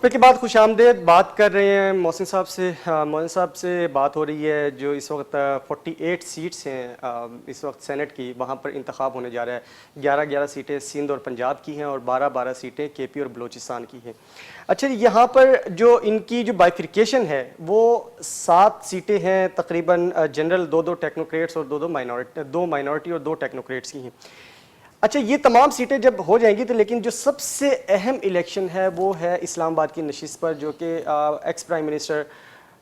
के बाद खुश आमदेद बात कर रहे हैं मोहसिन साहब से। मोहसिन साहब से बात हो रही है जो इस वक्त 48 सीट्स हैं इस वक्त सेनेट की, वहाँ पर इंतखाब होने जा रहा है। 11-11 सीटें सिंध और पंजाब की हैं और 12-12 सीटें केपी और बलूचिस्तान की हैं। अच्छा, यहाँ पर जो इनकी जो बाइफिकेशन है वो 7 सीटें हैं तकरीबन, जनरल 2-2 टेक्नोक्रेट्स और 2 माइनॉरिटी और 2 टेक्नोक्रेट्स की हैं। अच्छा, ये तमाम सीटें जब हो जाएंगी तो लेकिन जो सबसे अहम इलेक्शन है वो है इस्लामाबाद की नशिस्त पर, जो कि एक्स प्राइम मिनिस्टर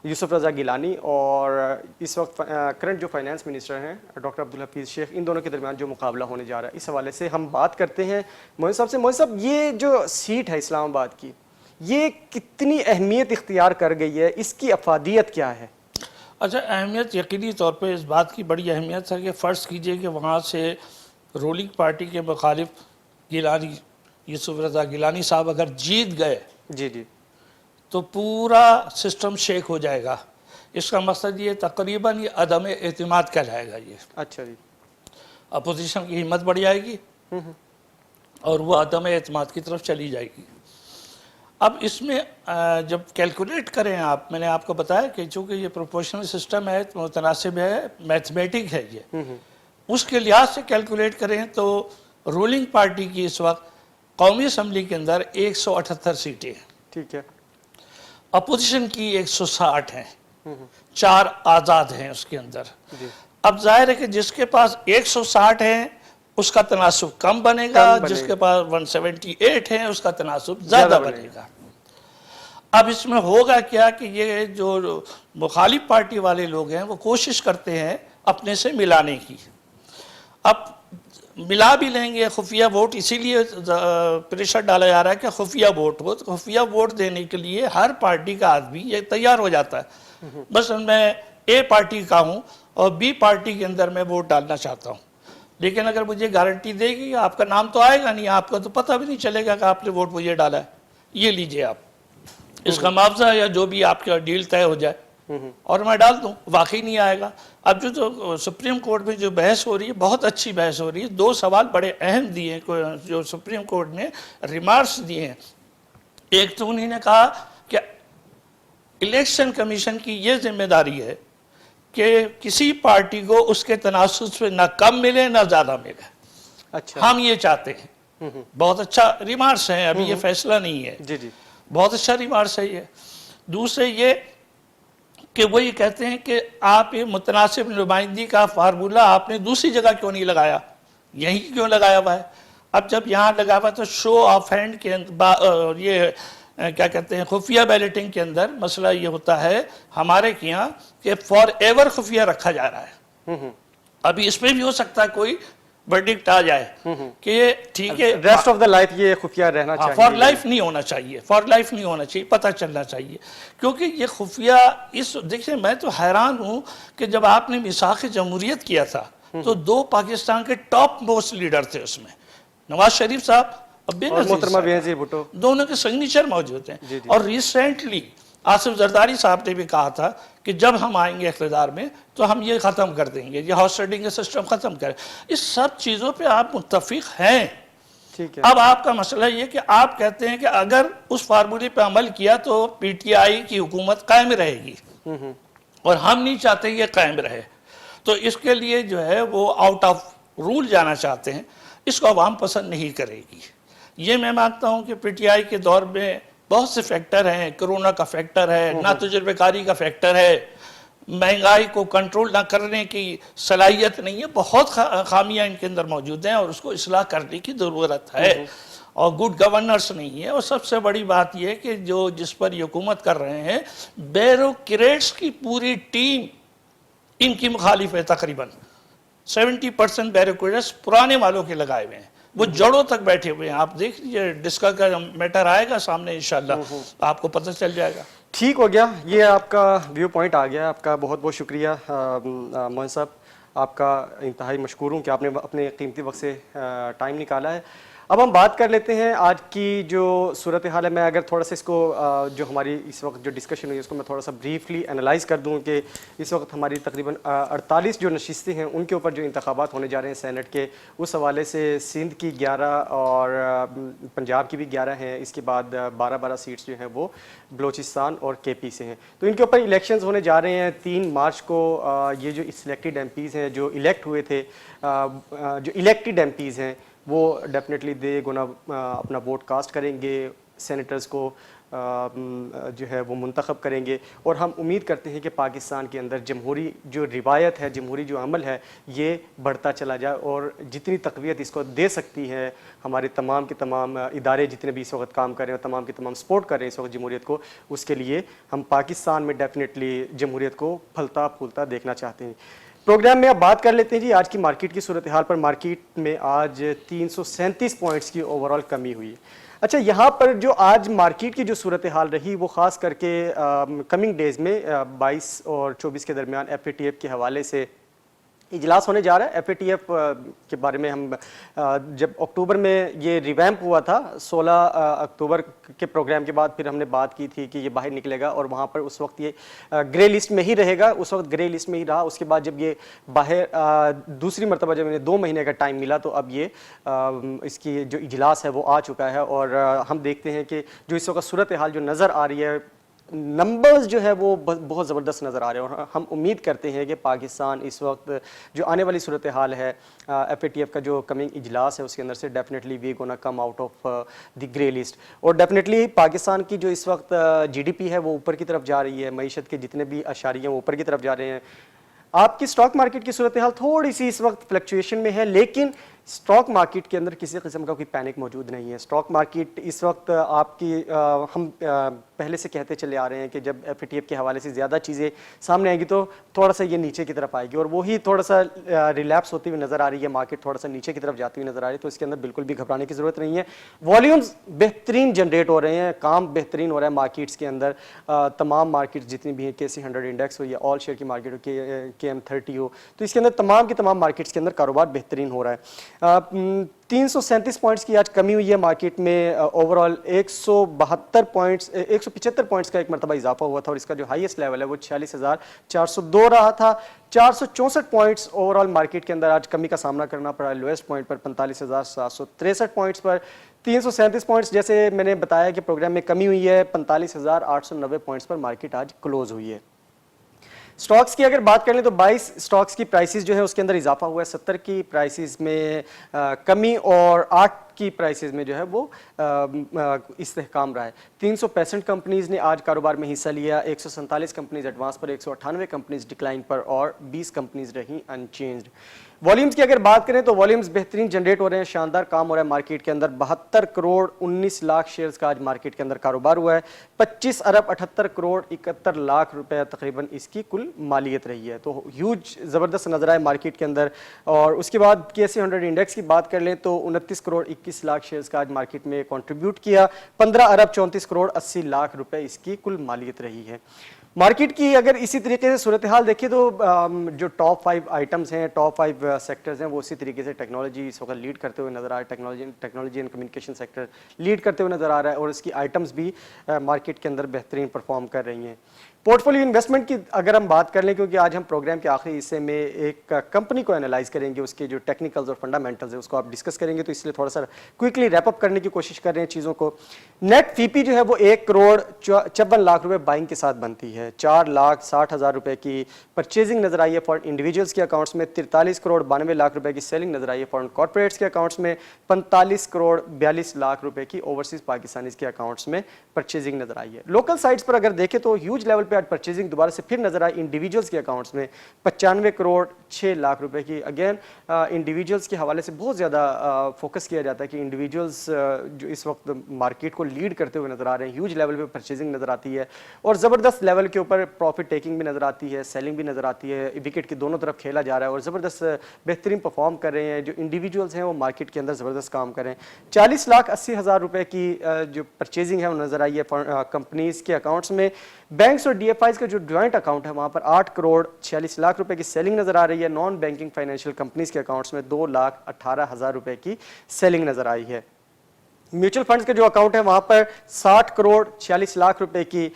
यूसुफ रज़ा गिलानी और इस वक्त करंट जो फाइनेंस मिनिस्टर हैं डॉक्टर अब्दुल हफीज़ शेख, इन दोनों के दरमियान जो मुकाबला होने जा रहा है, इस हवाले से हम बात करते हैं मोहन साहब से। मोहन साहब, ये जो सीट है इस्लामाबाद की, ये कितनी अहमियत इख्तियार कर गई है, इसकी अफादियत क्या है? अच्छा, अहमियत यकीनी तौर पर इस बात की बड़ी अहमियत है कि फ़र्ज़ कीजिए कि वहाँ से रूलिंग पार्टी के मुखालिफ गिलानी, यूसुफ रज़ा गिलानी साहब अगर जीत गए जी जी, तो पूरा सिस्टम शेक हो जाएगा। इसका मकसद ये तकरीबन ये अदम एतमाद कहलाएगा। ये अच्छा जी, अपोजिशन की हिम्मत बढ़ जाएगी और वो अदम एतमाद की तरफ चली जाएगी। अब इसमें जब कैलकुलेट करें आप, मैंने आपको बताया कि चूँकि ये प्रोपोर्शनल सिस्टम है, मुतनासिब है, मैथमेटिक है, ये उसके लिहाज से कैलकुलेट करें तो रूलिंग पार्टी की इस वक्त कौमी असम्बली के अंदर 178 सीटें हैं। ठीक है। अपोजिशन की 160 हैं, 4 आज़ाद हैं उसके अंदर। जी। अब जाहिर है कि जिसके पास 160 हैं उसका तनासुब कम बनेगा, जिसके पास 178 हैं उसका तनासुब ज़्यादा बनेगा। अब इसमें होगा क्या कि ये जो मुखालिफ पार्टी वाले लोग हैं वो कोशिश करते हैं अपने से मिलाने की। अब मिला भी लेंगे खुफिया वोट, इसीलिए प्रेशर डाला जा रहा है कि खुफिया वोट हो। तो खुफिया वोट देने के लिए हर पार्टी का आदमी ये तैयार हो जाता है, बस मैं ए पार्टी का हूँ और बी पार्टी के अंदर मैं वोट डालना चाहता हूँ, लेकिन अगर मुझे गारंटी देगी आपका नाम तो आएगा नहीं, आपका तो पता भी नहीं चलेगा कि आपने वोट मुझे डाला है, ये लीजिए आप इसका मुआवजा या जो भी आपका डील तय हो जाए और मैं डाल दूं, वाकई नहीं आएगा। अब जो सुप्रीम कोर्ट में जो बहस हो रही है, बहुत अच्छी बहस हो रही है। 2 सवाल बड़े अहम दिए हैं जो सुप्रीम कोर्ट ने रिमार्क्स दिए हैं। एक तो उन्होंने कहा कि इलेक्शन कमीशन की ये जिम्मेदारी है कि किसी पार्टी को उसके तनासुब से ना कम मिले ना ज़्यादा मिले। अच्छा, हम ये चाहते हैं। बहुत अच्छा रिमार्क्स है, अभी ये फैसला नहीं है। जी जी, बहुत अच्छा रिमार्क्स है ये। दूसरे ये कि वो ये कहते हैं कि आप ये मुतनासिब नुमाइंदगी का फार्मूला आपने दूसरी जगह क्यों नहीं लगाया, यहीं क्यों लगाया हुआ है। अब जब यहाँ लगा हुआ तो शो ऑफ हैंड के अंदर ये क्या कहते हैं खुफिया बैलेटिंग के अंदर मसला ये होता है हमारे यहाँ कि फॉर एवर खुफिया रखा जा रहा है। अभी इसमें भी हो सकता है कोई वर्डिक्ट आ जाए कि ये ठीक है, रेस्ट ऑफ द लाइफ ये खुफिया रहना चाहिए, फॉर लाइफ नहीं होना चाहिए, फॉर लाइफ नहीं होना चाहिए, पता चलना चाहिए। क्योंकि ये खुफिया इस देखिए, मैं तो हैरान हूँ कि जब आपने मिसाख जमहूरियत किया था तो 2 पाकिस्तान के टॉप मोस्ट लीडर थे उसमें, नवाज शरीफ साहब और बेनज़ीर भुट्टो, दोनों के सिग्नेचर मौजूद हैं। और रिसेंटली आसिफ जरदारी साहब ने भी कहा था कि जब हम आएंगे इख्तिदार में तो हम ये ख़त्म कर देंगे, ये हाउस रेडिंग का सिस्टम ख़त्म करें। इस सब चीज़ों पे आप मुत्तफिक हैं। ठीक है। अब आपका मसला ये कि आप कहते हैं कि अगर उस फार्मूले पे अमल किया तो पीटीआई की हुकूमत कायम रहेगी और हम नहीं चाहते ये कायम रहे, तो इसके लिए जो है वो आउट ऑफ रूल जाना चाहते हैं। इसको अवाम पसंद नहीं करेगी। ये मैं मानता हूँ कि पीटीआई के दौर में बहुत से फैक्टर हैं, कोरोना का फैक्टर है, ना तजुर्बेकारी का फैक्टर है, महंगाई को कंट्रोल ना करने की सलाहियत नहीं है, बहुत खामियां इनके अंदर मौजूद हैं और उसको इस्लाह करने की ज़रूरत है। और गुड गवर्नेंस नहीं है। और सबसे बड़ी बात यह है कि जो जिस पर ये हुकूमत कर रहे हैं, ब्यूरोक्रेट्स की पूरी टीम इनकी मुखालिफ है। तकरीबन 70% ब्यूरोक्रेट्स पुराने वालों के लगाए हुए हैं, वो जड़ों तक बैठे हुए हैं। आप देख लीजिए, डिस्का का मैटर आएगा सामने इंशाल्लाह आपको पता चल जाएगा। ठीक हो गया, ये आपका व्यू पॉइंट आ गया। आपका बहुत बहुत शुक्रिया मोहन साहब, आपका इंतहाई मशकूर हूँ कि आपने अपने कीमती वक्त से टाइम निकाला है। अब हम बात कर लेते हैं आज की जो सूरत हाल है। मैं अगर थोड़ा सा इसको जो हमारी इस वक्त जो डिस्कशन हुई है उसको मैं थोड़ा सा ब्रीफली एनालाइज कर दूं कि इस वक्त हमारी तकरीबन 48 जो नशिस्तें हैं उनके ऊपर जो इंतखाबात होने जा रहे हैं सेनेट के, उस हवाले से सिंध की 11 और पंजाब की भी 11 हैं। इसके बाद 12 सीट्स जो हैं वो बलोचिस्तान और KP से हैं। तो इनके ऊपर इलेक्शंस होने जा रहे हैं 3 मार्च को। ये जो सिलेक्टेड MPs हैं जो इलेक्ट हुए थे, जो इलेक्टेड MPs हैं वो डेफिनेटली दे गुना अपना वोट कास्ट करेंगे, सेनेटर्स को जो है वो मुंतखब करेंगे। और हम उम्मीद करते हैं कि पाकिस्तान के अंदर जमहूरी जो रिवायत है, जमहूरी जो अमल है, ये बढ़ता चला जाए और जितनी तक़वियत इसको दे सकती है हमारे तमाम के तमाम इदारे जितने भी इस वक्त काम कर रहे हैं, तमाम के तमाम सपोर्ट कर रहे हैं इस वक्त जमहूरियत को, उसके लिए हम पाकिस्तान में डेफिनेटली जमहूरियत को फलता फूलता देखना चाहते हैं। प्रोग्राम में अब बात कर लेते हैं जी आज की मार्केट की सूरत हाल पर। मार्केट में आज 337 पॉइंट्स की ओवरऑल कमी हुई है। अच्छा, यहाँ पर जो आज मार्केट की जो सूरत हाल रही वो ख़ास करके कमिंग डेज़ में 22 और 24 के दरमियान FATF के हवाले से इजलास होने जा रहा है। FATF के बारे में हम जब अक्टूबर में ये रिवैम्प हुआ था, 16 अक्टूबर के प्रोग्राम के बाद फिर हमने बात की थी कि ये बाहर निकलेगा और वहाँ पर उस वक्त ये ग्रे लिस्ट में ही रहेगा। उस वक्त ग्रे लिस्ट में ही रहा। उसके बाद जब ये बाहर दूसरी मरतबा जब इन्हें 2 महीने का टाइम मिला तो अब ये इसकी जो इजलास है वो आ चुका है। और हम देखते हैं कि जो इस वक्त सूरत हाल जो नज़र आ रही है, नंबर्स जो है वो बहुत ज़बरदस्त नज़र आ रहे हैं। और हम उम्मीद करते हैं कि पाकिस्तान इस वक्त जो आने वाली सूरत हाल है, FATF का जो कमिंग इजलास है उसके अंदर से definitely we gonna come out of the grey list. और डेफिनेटली पाकिस्तान की जो इस वक्त GDP है वो ऊपर की तरफ जा रही है, मईशत के जितने भी अशारियाँ वो ऊपर की तरफ जा रहे हैं। आपकी स्टॉक मार्केट की सूरत हाल थोड़ी सी इस वक्त फ्लक्चुएशन में है, लेकिन स्टॉक मार्केट के अंदर किसी किस्म का कोई पैनिक मौजूद नहीं है। स्टॉक मार्केट इस वक्त आपकी हम पहले से कहते चले आ रहे हैं कि जब FATF के हवाले से ज़्यादा चीज़ें सामने आएंगी तो थोड़ा सा ये नीचे की तरफ आएगी, और वही थोड़ा सा रिलैप्स होती हुई नज़र आ रही है। मार्केट थोड़ा सा नीचे की तरफ जाती हुई नज़र आ रही है, तो इसके अंदर बिल्कुल भी घबराने की ज़रूरत नहीं है। वॉल्यूम्स बेहतरीन जनरेट हो रहे हैं, काम बेहतरीन हो रहा है मार्केट्स के अंदर। तमाम मार्केट्स जितनी भी हैं, KC 100 इंडेक्स हो या ऑल शेयर की मार्केट हो, KM30 हो, तो इसके अंदर तमाम के तमाम मार्केट्स के अंदर कारोबार बेहतरीन हो रहा है। 337 पॉइंट्स की आज कमी हुई है मार्केट में। ओवरऑल 175 पॉइंट्स का एक मरतबा इजाफा हुआ था और इसका जो हाईएस्ट लेवल है वो 46,402 रहा था। 464 पॉइंट्स ओवरऑल मार्केट के अंदर आज कमी का सामना करना पड़ा। लोएस्ट पॉइंट पर 45,763 पॉइंट्स पर 337 पॉइंट्स, जैसे मैंने बताया कि प्रोग्राम में कमी हुई है। 45,890 पॉइंट्स पर मार्केट आज क्लोज हुई है। स्टॉक्स की अगर बात करें तो 22 स्टॉक्स की प्राइसेस जो है उसके अंदर इजाफा हुआ है। 70 की प्राइसेस में कमी और 8 की प्राइसेस में जो है वो इस्तेहकाम रहा है। 365 कंपनीज ने आज कारोबार में हिस्सा लिया। 147 कंपनीज एडवांस पर, 198 कंपनीज डिक्लाइन पर और 20 कंपनीज रही अनचेंज्ड। वॉल्यूम्स की अगर बात करें तो वॉल्यूम्स बेहतरीन जनरेट हो रहे हैं, शानदार काम हो रहा है मार्केट के अंदर। 72 करोड़ 19 लाख शेयर्स का आज मार्केट के अंदर कारोबार हुआ है। 25 अरब 78 करोड़ 71 लाख रुपए तकरीबन इसकी कुल मालियत रही है। तो ह्यूज ज़बरदस्त नजर आए मार्केट के अंदर। और उसके बाद KC 100 इंडेक्स की बात कर लें तो 29 करोड़ 21 लाख शेयर्स का आज मार्केट में कंट्रीब्यूट किया। 15 अरब 34 करोड़ 80 लाख रुपए इसकी कुल मालियत रही है। मार्केट की अगर इसी तरीके से सूरत हाल देखिए तो जो टॉप 5 आइटम्स हैं, टॉप 5 सेक्टर्स हैं, वो उसी तरीके से टेक्नोलॉजी इस वक्त लीड करते हुए नजर आ रहा है। Technology and communication sector lead करते हुए नजर आ रहा है और इसकी आइटम्स भी मार्केट के अंदर बेहतरीन परफॉर्म कर रही हैं। पोर्टफोलियो इन्वेस्टमेंट की अगर हम बात कर लें, क्योंकि आज हम प्रोग्राम के आखिरी हिस्से में एक कंपनी को एनालाइज करेंगे, उसके जो टेक्निकल्स और फंडामेंटल्स है उसको आप डिस्कस करेंगे, तो इसलिए थोड़ा सा क्विकली रैप अप करने की कोशिश कर रहे हैं चीज़ों को। नेट FIPI जो है वो 1 करोड़ 54 लाख रुपए बाइंग के साथ बनती है। 4,60,000 रुपए की परचेजिंग नजर आई है फॉर इंडिविजुअल्स के अकाउंट्स में। 43 करोड़ 92 लाख रुपए की सेलिंग नजर आई है फॉर कॉर्पोरेट्स के अकाउंट्स में। 45 करोड़ 42 लाख रुपए की ओवरसीज पाकिस्तानीज के अकाउंट्स में परचेजिंग नजर आई है। लोकल साइट्स पर अगर देखें तो ह्यूज लेवल पे आज परचेजिंग दोबारा से फिर नजर आई इंडिविजुअल्स के अकाउंट्स में। 95 करोड़ 6 लाख रुपए की। अगेन इंडिविजुअल्स के हवाले से बहुत ज़्यादा फोकस किया जाता है कि इंडिविजुअल्स जो इस वक्त मार्केट को लीड करते हुए नजर आ रहे हैं, ह्यूज लेवल पे परचेजिंग नजर आती है और ज़बरदस्त लेवल के ऊपर प्रॉफिट टेकिंग भी नजर आती है, सेलिंग भी नजर आती है। विकेट की दोनों तरफ खेला जा रहा है और ज़बरदस्त बेहतरीन परफॉर्म कर रहे हैं। जो इंडिविजुअल्स हैं वो मार्केट के अंदर ज़बरदस्त काम कर रहे हैं। 40,80,000 रुपए की जो परचेजिंग है वो नजर आई है कंपनीज के अकाउंट्स में। बैंक्स और DFIs का जो ज्वाइंट अकाउंट है वहाँ पर 8 करोड़ 46 लाख रुपए की सेलिंग नजर आ रही है। नॉन बैंकिंग फाइनेंशियल कंपनीज के अकाउंट्स में 2,18,000 रुपए की सेलिंग नजर आई है। म्यूचुअल फंड्स के जो अकाउंट है वहाँ पर 60 करोड़ 46 लाख रुपए की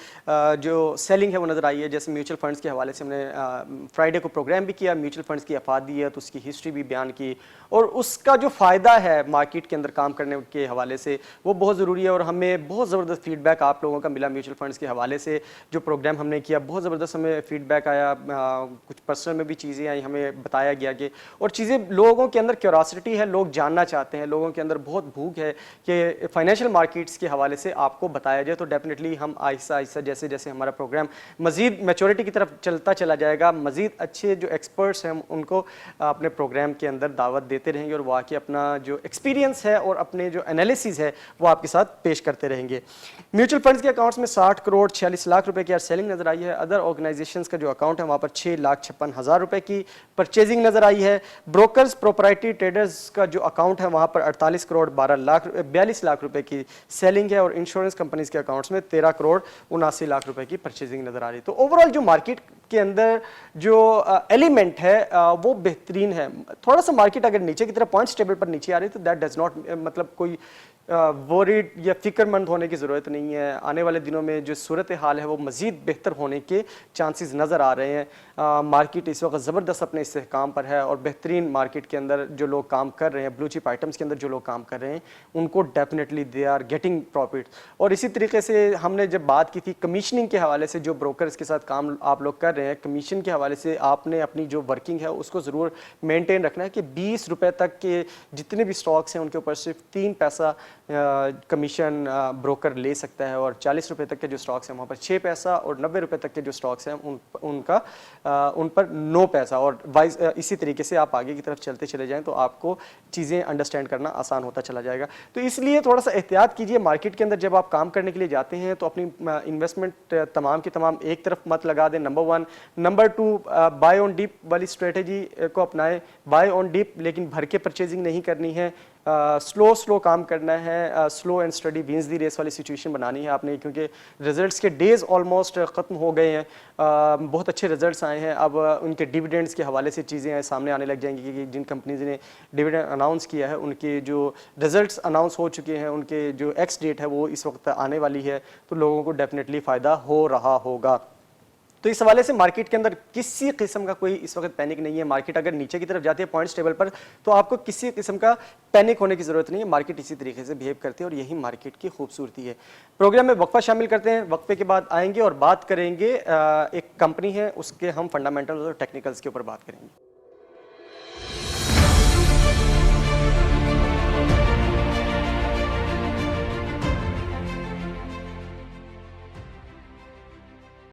जो सेलिंग है वो नज़र आई है। जैसे म्यूचुअल फंड्स के हवाले से हमने फ्राइडे को प्रोग्राम भी किया, म्यूचुअल फंड्स की अफादियत, उसकी हिस्ट्री भी बयान की और उसका जो फ़ायदा है मार्केट के अंदर काम करने के हवाले से वो बहुत ज़रूरी है। और हमें बहुत ज़बरदस्त फीडबैक आप लोगों का मिला म्यूचुअल फंड्स के हवाले से। जो प्रोग्राम हमने किया बहुत ज़बरदस्त हमें फीडबैक आया, कुछ पर्सनल में भी चीज़ें आई, हमें बताया गया कि और चीज़ें लोगों के अंदर क्यूरासिटी है, लोग जानना चाहते हैं, लोगों के अंदर बहुत भूख है कि फाइनेंशियल मार्केट्स के हवाले से आपको बताया जाए। तो डेफिनेटली हम आहिस्ता आहिस्ता जैसे जैसे हमारा प्रोग्राम मज़ीद मैच्योरिटी की तरफ चलता चला जाएगा, मज़ीद अच्छे जो एक्सपर्ट्स हैं उनको अपने प्रोग्राम के अंदर दावत देते रहेंगे और वाकई अपना जो एक्सपीरियंस है और अपने जो एनालिसिस है वो आपके साथ पेश करते रहेंगे। म्यूचुअल फंड्स के अकाउंट्स में 60 करोड़ 46 लाख रुपए की सेलिंग नजर आई है। अदर ऑर्गेनाइजेशंस का जो अकाउंट है वहाँ पर 6,56,000 रुपए की परचेजिंग नजर आई है। ब्रोकर्स प्रोपराइटरी ट्रेडर्स का जो अकाउंट है वहाँ पर 48 करोड़ 42 लाख रुपए की सेलिंग है और इंश्योरेंस कंपनीज के अकाउंट्स में 13 करोड़ 79 लाख रुपए की परचेजिंग नजर आ रही है। तो ओवरऑल जो मार्केट के अंदर जो एलिमेंट है वो बेहतरीन है। थोड़ा सा मार्केट अगर नीचे की तरफ पॉइंट्स टेबल पर नीचे आ रही है तो दैट डज नॉट मतलब कोई वरीड या फिक्रमंद होने की ज़रूरत नहीं है। आने वाले दिनों में जो सूरत हाल है वो मज़ीद बेहतर होने के चांसेस नज़र आ रहे हैं। मार्केट इस वक्त ज़बरदस्त अपने इस्तेहकाम पर है और बेहतरीन मार्केट के अंदर जो लोग काम कर रहे हैं, ब्लू चिप आइटम्स के अंदर जो लोग काम कर रहे हैं उनको definitely they are getting profit. और इसी तरीके से हमने जब बात की थी कमीशनिंग के हवाले से, जो ब्रोकर्स के साथ काम आप लोग कर रहे हैं, कमीशन के हवाले से आपने अपनी जो वर्किंग है उसको ज़रूर मेनटेन रखना है कि 20 रुपये तक के जितने भी स्टॉक्स हैं उनके ऊपर सिर्फ 3 पैसा कमीशन ब्रोकर ले सकता है और 40 रुपये तक के जो स्टॉक्स हैं वहाँ पर 6 पैसा और 90 रुपये तक के जो स्टॉक्स हैं उन पर 9 पैसा। और वाइज इसी तरीके से आप आगे की तरफ चलते चले जाएं तो आपको चीज़ें अंडरस्टैंड करना आसान होता चला जाएगा। तो इसलिए थोड़ा सा एहतियात कीजिए मार्केट के अंदर जब आप काम करने के लिए जाते हैं तो अपनी इन्वेस्टमेंट तमाम की तमाम एक तरफ मत लगा दें, number 1। Number 2, buy on dip वाली स्ट्रेटेजी को अपनाएं। बाय ऑन डिप लेकिन भर के परचेजिंग नहीं करनी है, स्लो काम करना है, slow and study wins the race वाली सिचुएशन बनानी है आपने, क्योंकि रिजल्ट्स के डेज ऑलमोस्ट ख़त्म हो गए हैं। बहुत अच्छे रिजल्ट्स आए हैं, अब उनके डिविडेंड्स के हवाले से चीज़ें सामने आने लग जाएंगी कि जिन कंपनीज ने डिविडेंड अनाउंस किया है उनके जो रिजल्ट्स अनाउंस हो चुके हैं, उनके जो एक्स डेट है वो इस वक्त आने वाली है, तो लोगों को डेफिनेटली फ़ायदा हो रहा होगा। तो इस हवाले से मार्केट के अंदर किसी किस्म का कोई इस वक्त पैनिक नहीं है। मार्केट अगर नीचे की तरफ जाती है पॉइंट्स टेबल पर तो आपको किसी किस्म का पैनिक होने की ज़रूरत नहीं है। मार्केट इसी तरीके से बिहेव करती है और यही मार्केट की खूबसूरती है। प्रोग्राम में वक्फा शामिल करते हैं, वक्फे के बाद आएंगे और बात करेंगे एक कंपनी है उसके हम फंडामेंटल्स और टेक्निकल्स के ऊपर बात करेंगे।